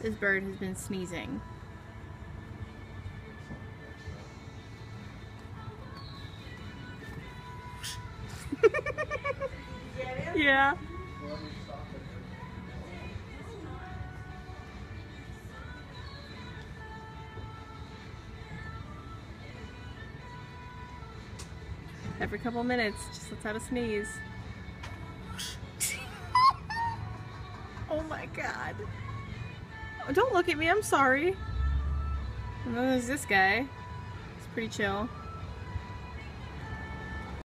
This bird has been sneezing. Yeah. Every couple minutes, just lets out a sneeze. Oh my god. Oh, don't look at me, I'm sorry. And then there's this guy. He's pretty chill.